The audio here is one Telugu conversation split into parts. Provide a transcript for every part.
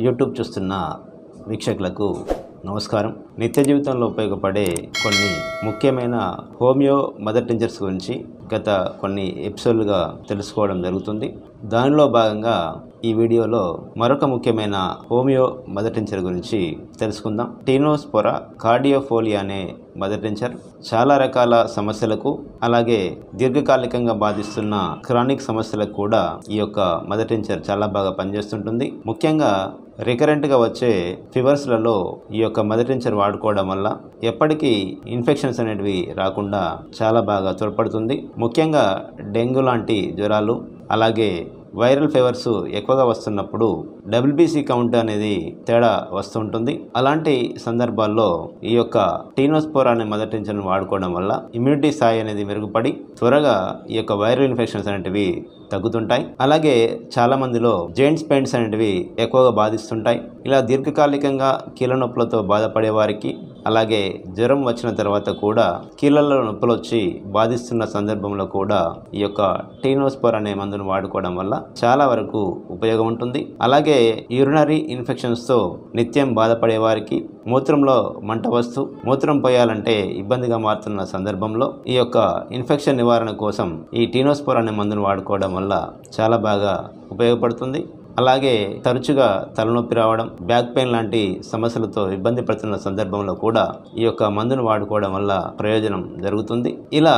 యూట్యూబ్ చూస్తున్న వీక్షకులకు నమస్కారం. నిత్య జీవితంలో ఉపయోగపడే కొన్ని ముఖ్యమైన హోమియో మదర్ టించర్స్ గురించి గత కొన్ని ఎపిసోడ్లుగా తెలుసుకోవడం జరుగుతుంది. దానిలో భాగంగా ఈ వీడియోలో మరొక ముఖ్యమైన హోమియో మదర్ టించర్ గురించి తెలుసుకుందాం. టీనోస్పోరా కార్డియోఫోలియా అనే మదర్ టించర్ చాలా రకాల సమస్యలకు, అలాగే దీర్ఘకాలికంగా బాధిస్తున్న క్రానిక్ సమస్యలకు కూడా ఈ యొక్క మదర్ టించర్ చాలా బాగా పనిచేస్తుంటుంది. ముఖ్యంగా రికరెంట్గా వచ్చే ఫీవర్స్లలో ఈ యొక్క మదర్ టించర్ వాడుకోవడం వల్ల ఎప్పటికీ ఇన్ఫెక్షన్స్ అనేటివి రాకుండా చాలా బాగా తోడ్పడుతుంది. ముఖ్యంగా డెంగ్యూ లాంటి జ్వరాలు, అలాగే వైరల్ ఫీవర్స్ ఎక్కువగా వస్తున్నప్పుడు WBC కౌంట్ అనేది తేడా వస్తూ ఉంటుంది. అలాంటి సందర్భాల్లో ఈ యొక్క టీనోస్పోరా అనే మదర్ టించర్ను వాడుకోవడం వల్ల ఇమ్యూనిటీ స్థాయి అనేది మెరుగుపడి త్వరగా ఈ యొక్క వైరల్ ఇన్ఫెక్షన్స్ అనేటివి తగ్గుతుంటాయి. అలాగే చాలా మందిలో జాయింట్స్ పెయిన్స్ అనేటివి ఎక్కువగా బాధిస్తుంటాయి. ఇలా దీర్ఘకాలికంగా కీళ్ళ నొప్పులతో బాధపడే వారికి, అలాగే జ్వరం వచ్చిన తర్వాత కూడా కీళ్ళల్లో నొప్పులు వచ్చి బాధిస్తున్న సందర్భంలో కూడా ఈ యొక్క టీనోస్పోరా అనే మందును వాడుకోవడం వల్ల చాలా వరకు ఉపయోగం ఉంటుంది. అలాగే యూరినరీ ఇన్ఫెక్షన్స్తో నిత్యం బాధపడే వారికి, మూత్రంలో మంట వస్తూ మూత్రం పోయాలంటే ఇబ్బందిగా మారుతున్న సందర్భంలో ఈ యొక్క ఇన్ఫెక్షన్ నివారణ కోసం ఈ టీనోస్పోరా అనే మందును వాడుకోవడం వల్ల చాలా బాగా ఉపయోగపడుతుంది. అలాగే తరచుగా తలనొప్పి రావడం, బ్యాక్ పెయిన్ లాంటి సమస్యలతో ఇబ్బంది పడుతున్న సందర్భంలో కూడా ఈ యొక్క మందును వాడుకోవడం వల్ల ప్రయోజనం జరుగుతుంది. ఇలా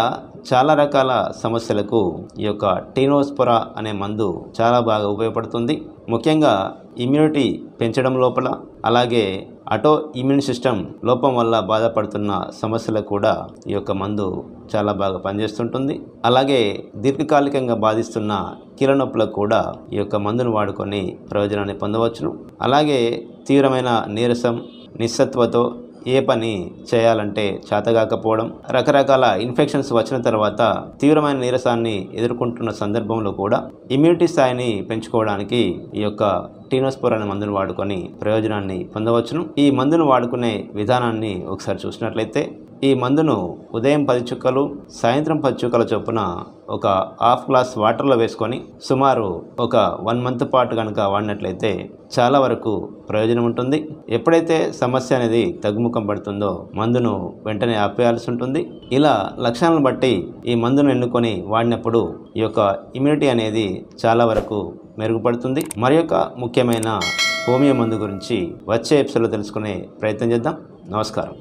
చాలా రకాల సమస్యలకు ఈ యొక్క టీనోస్పోరా అనే మందు చాలా బాగా ఉపయోగపడుతుంది. ముఖ్యంగా ఇమ్యూనిటీ పెంచడం లోపల, అలాగే ఆటో ఇమ్యూన్ సిస్టమ్ లోపం వల్ల బాధపడుతున్న సమస్యలకు కూడా ఈ యొక్క మందు చాలా బాగా పనిచేస్తుంటుంది. అలాగే దీర్ఘకాలికంగా బాధిస్తున్న కీళ్ళ నొప్పులకు కూడా ఈ యొక్క మందును వాడుకొని ప్రయోజనాన్ని పొందవచ్చును. అలాగే తీవ్రమైన నీరసం, నిస్సత్వతో ఏ పని చేయాలంటే చేతగాకపోవడం, రకరకాల ఇన్ఫెక్షన్స్ వచ్చిన తర్వాత తీవ్రమైన నీరసాన్ని ఎదుర్కొంటున్న సందర్భంలో కూడా ఇమ్యూనిటీ స్థాయిని పెంచుకోవడానికి ఈ యొక్క టీనోస్పోరా అనే మందును వాడుకొని ప్రయోజనాన్ని పొందవచ్చును. ఈ మందును వాడుకునే విధానాన్ని ఒకసారి చూసినట్లయితే, ఈ మందును ఉదయం 10 చుక్కలు, సాయంత్రం 10 చుక్కల చొప్పున ఒక హాఫ్ గ్లాస్ వాటర్లో వేసుకొని సుమారు ఒక 1 మంత్ పాటు కనుక వాడినట్లయితే చాలా వరకు ప్రయోజనం ఉంటుంది. ఎప్పుడైతే సమస్య అనేది తగ్గుముఖం పడుతుందో మందును వెంటనే ఆపేయాల్సి ఉంటుంది. ఇలా లక్షణాలను బట్టి ఈ మందును ఎన్నుకొని వాడినప్పుడు ఈ యొక్క ఇమ్యూనిటీ అనేది చాలా వరకు మెరుగుపడుతుంది. మరి యొక్క ముఖ్యమైన హోమియో మందు గురించి వచ్చే ఎపిసోడ్లో తెలుసుకునే ప్రయత్నం చేద్దాం. నమస్కారం.